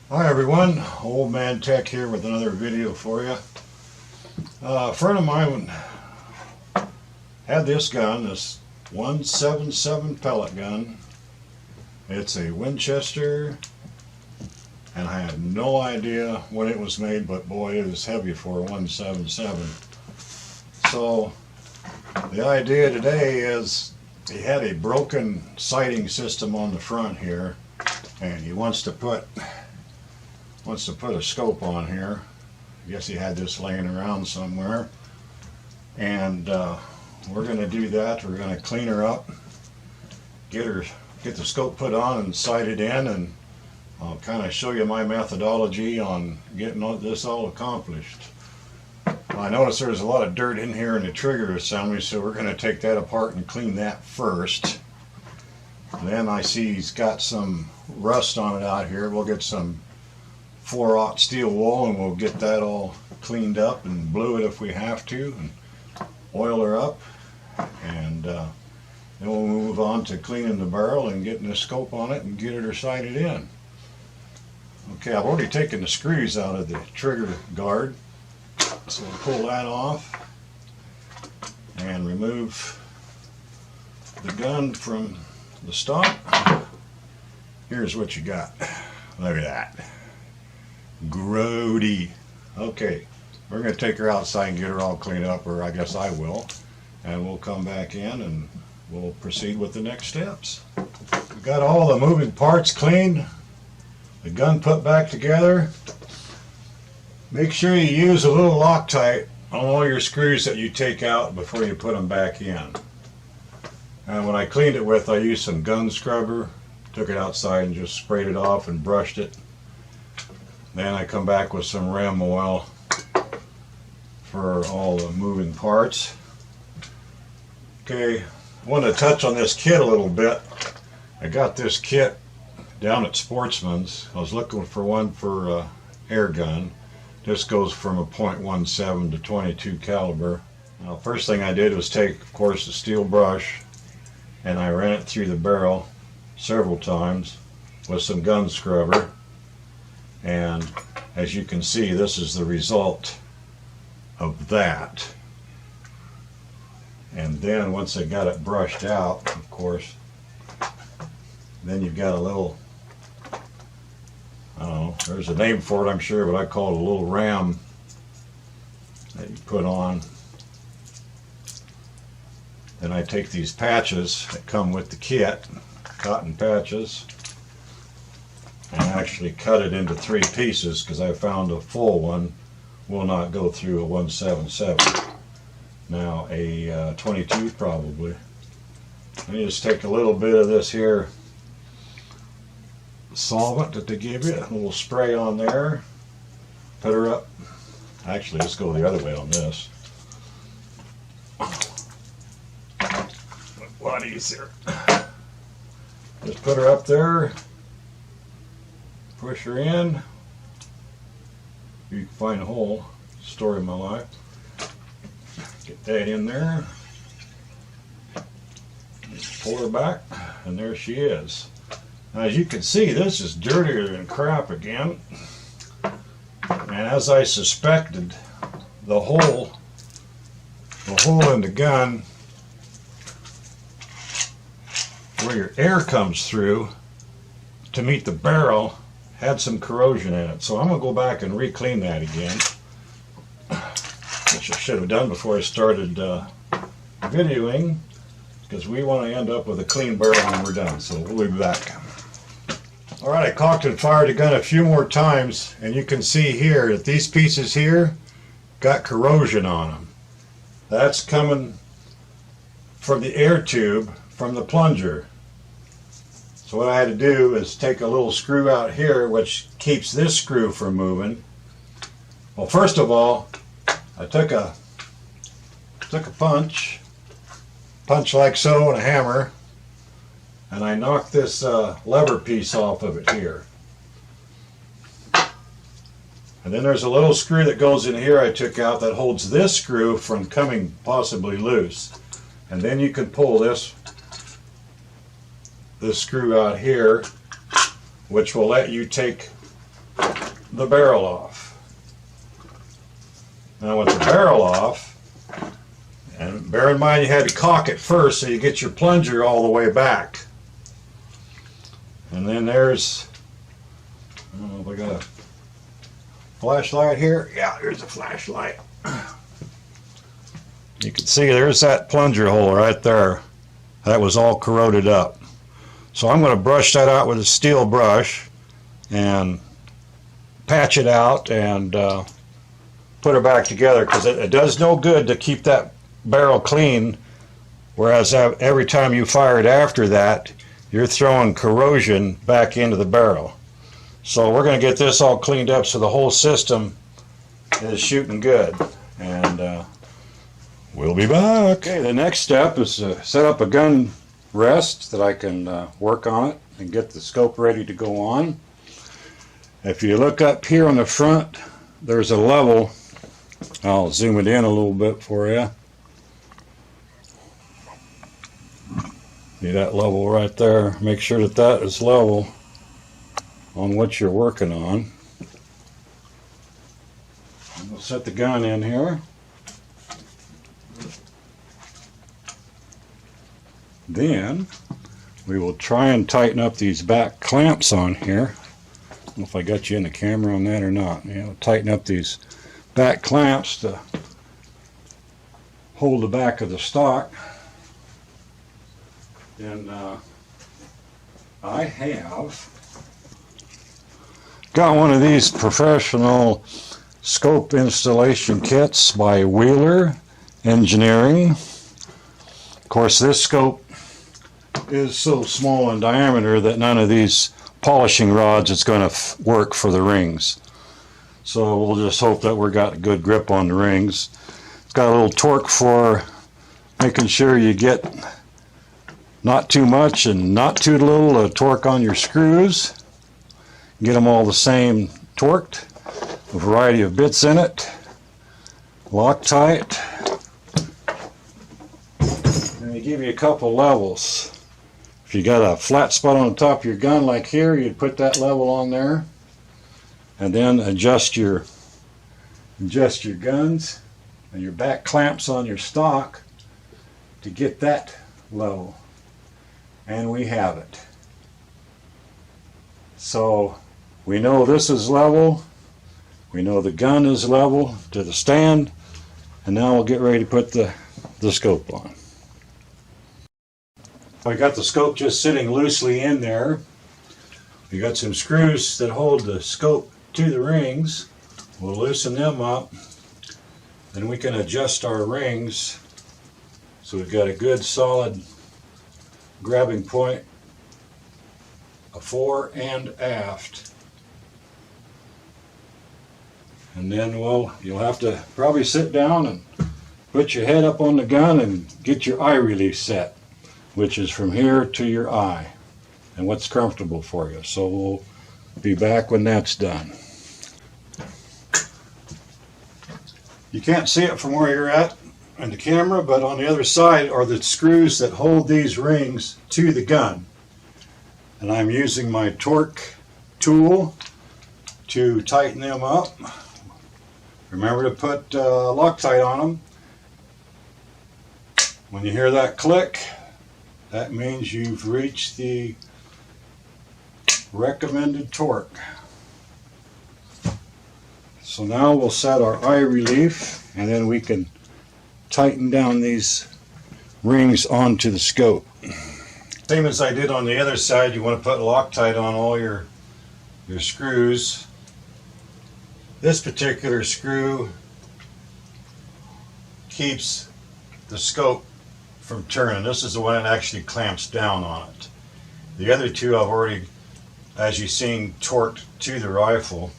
Hi everyone, Old Man Tech here with another video for you. A friend of mine had this gun, this 177 pellet gun. It's a Winchester, and I have no idea when it was made, but boy, it is heavy for a 177. So the idea today is he had a broken sighting system on the front here, and he wants to put a scope on here. I guess he had this laying around somewhere, and we're going to do that. We're going to clean her up, get the scope put on and sight it in, and I'll kind of show you my methodology on getting this all accomplished. I noticed there's a lot of dirt in here in the trigger assembly, so we're going to take that apart and clean that first. Then I see he's got some rust on it out here. We'll get some 4/0 steel wool and we'll get that all cleaned up and blue it if we have to, and oil her up, and then we'll move on to cleaning the barrel and getting the scope on it and get her sighted in. Okay, I've already taken the screws out of the trigger guard, so we'll pull that off and remove the gun from the stock. Here's what you got. Look at that. Grody. Okay, we're going to take her outside and get her all cleaned up, or I guess I will, and we'll come back in and we'll proceed with the next steps. We got all the moving parts cleaned, the gun put back together. Make sure you use a little Loctite on all your screws that you take out before you put them back in. And when I cleaned it with, I used some gun scrubber, took it outside and just sprayed it off and brushed it. Then I come back with some ram oil for all the moving parts. Okay, I want to touch on this kit a little bit. I got this kit down at Sportsman's. I was looking for one for air gun. This goes from a .17 to 22 caliber. Now, first thing I did was take, of course, the steel brush, and I ran it through the barrel several times with some gun scrubber. And as you can see, this is the result of that. And then once I got it brushed out, of course, then you've got a little, I don't know, there's a name for it I'm sure, but I call it a little ram that you put on. Then I take these patches that come with the kit, cotton patches, and actually cut it into 3 pieces, because I found a full one will not go through a 177. Now a 22 probably. And you just take a little bit of this here solvent that they give you, a little spray on there, put her up. Actually, let's go the other way on this. A lot easier. Just put her up there. Push her in. You can find a hole. Story of my life. Get that in there. Just pull her back, and there she is. Now, as you can see, this is dirtier than crap again. And as I suspected, the hole in the gun where your air comes through to meet the barrel had some corrosion in it, so I'm going to go back and re-clean that again, which I should have done before I started videoing, because we want to end up with a clean barrel when we're done, so we'll be back. Alright, I cocked and fired the gun a few more times, and you can see here that these pieces here got corrosion on them. That's coming from the air tube from the plunger. So what I had to do is take a little screw out here, which keeps this screw from moving. Well, first of all, I took a punch like so, and a hammer, and I knocked this lever piece off of it here. And then there's a little screw that goes in here I took out that holds this screw from coming possibly loose. And then you can pull this screw out here, which will let you take the barrel off. Now with the barrel off, and bear in mind you had to cock it first so you get your plunger all the way back. And then there's, I don't know if I got a flashlight here. Yeah, there's a flashlight. You can see there's that plunger hole right there. That was all corroded up. So I'm going to brush that out with a steel brush and patch it out and put it back together, because it does no good to keep that barrel clean, whereas every time you fire it after that, you're throwing corrosion back into the barrel. So we're going to get this all cleaned up so the whole system is shooting good, and we'll be back. Okay, the next step is to set up a gun rest that I can work on it and get the scope ready to go on. If you look up here on the front, there's a level. I'll zoom it in a little bit for you. See that level right there? Make sure that that is level on what you're working on. We'll set the gun in here. Then we will try and tighten up these back clamps on here. I don't know if I got you in the camera on that or not. You know, tighten up these back clamps to hold the back of the stock. And I have got one of these professional scope installation kits by Wheeler Engineering. Of course, this scope is so small in diameter that none of these polishing rods is going to work for the rings. So we'll just hope that we've got a good grip on the rings. It's got a little torque for making sure you get not too much and not too little torque on your screws. Get them all the same torqued. A variety of bits in it. Loctite. And they give you a couple levels. If you got a flat spot on the top of your gun like here, you'd put that level on there. And then adjust your guns and your back clamps on your stock to get that level. And we have it. So we know this is level, we know the gun is level to the stand, and now we'll get ready to put the scope on. I got the scope just sitting loosely in there. We got some screws that hold the scope to the rings. We'll loosen them up, then we can adjust our rings so we've got a good solid grabbing point fore and aft. And then you'll have to probably sit down and put your head up on the gun and get your eye release set, which is from here to your eye and what's comfortable for you. So we'll be back when that's done. You can't see it from where you're at in the camera, but on the other side are the screws that hold these rings to the gun. And I'm using my torque tool to tighten them up. Remember to put Loctite on them. When you hear that click, that means you've reached the recommended torque. So now we'll set our eye relief, and then we can tighten down these rings onto the scope. Same as I did on the other side, you want to put Loctite on all your screws. This particular screw keeps the scope from turning. This is the one that actually clamps down on it. The other two I've already, as you've seen, torqued to the rifle.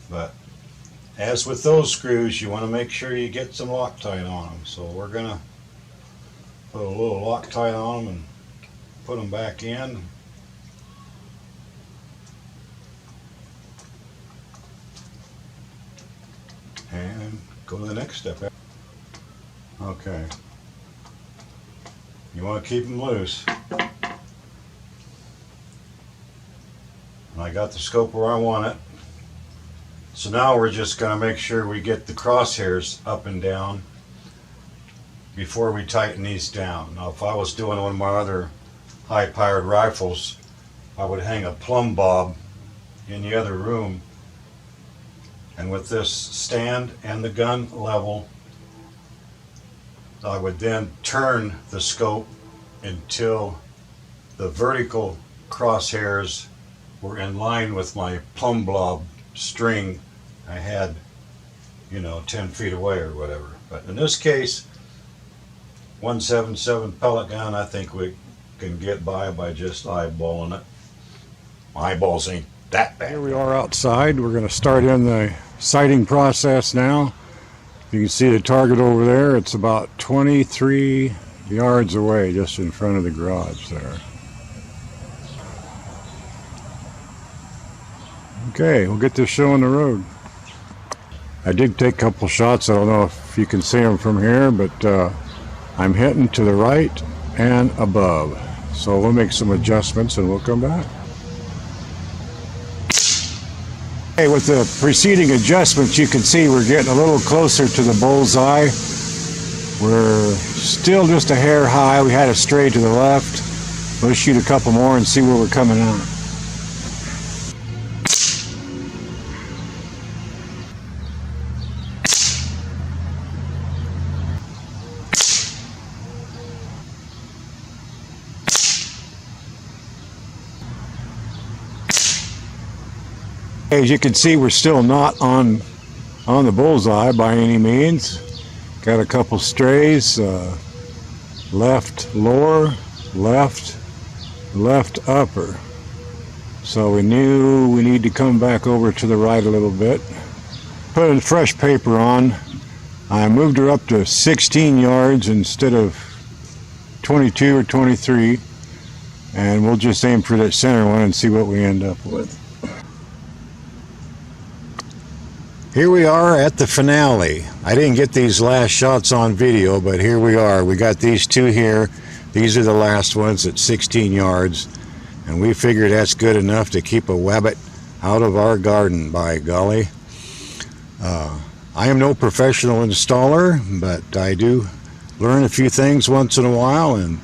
But as with those screws, you want to make sure you get some Loctite on them. So we're going to put a little Loctite on them and put them back in. And go to the next step. Okay. You want to keep them loose. And I got the scope where I want it. So now we're just going to make sure we get the crosshairs up and down before we tighten these down. Now if I was doing one of my other high-powered rifles, I would hang a plumb bob in the other room, and with this stand and the gun level, I would then turn the scope until the vertical crosshairs were in line with my plumb bob string I had, 10 feet away or whatever. But in this case, 177 pellet gun, I think we can get by just eyeballing it. My eyeballs ain't that bad. Here we are outside. We're going to start in the sighting process now. You can see the target over there. It's about 23 yards away, just in front of the garage there. Okay, we'll get this show on the road. I did take a couple shots. I don't know if you can see them from here, but I'm hitting to the right and above. So we'll make some adjustments and we'll come back. Okay, with the preceding adjustments, you can see we're getting a little closer to the bullseye. We're still just a hair high. We had it straight to the left. We'll shoot a couple more and see where we're coming out. As you can see, we're still not on the bullseye by any means. Got a couple strays, left lower, left upper. So we knew we need to come back over to the right a little bit. Put a fresh paper on. I moved her up to 16 yards instead of 22 or 23. And we'll just aim for that center one and see what we end up with. Here we are at the finale. I didn't get these last shots on video, but here we are. We got these two here. These are the last ones at 16 yards. And we figured that's good enough to keep a wabbit out of our garden, by golly. I am no professional installer, but I do learn a few things once in a while. And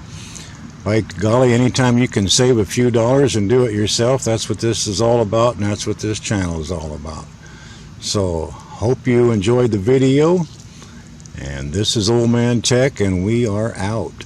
by golly, anytime you can save a few dollars and do it yourself, that's what this is all about, and that's what this channel is all about. So, hope you enjoyed the video, and this is Old Man Tech, and we are out.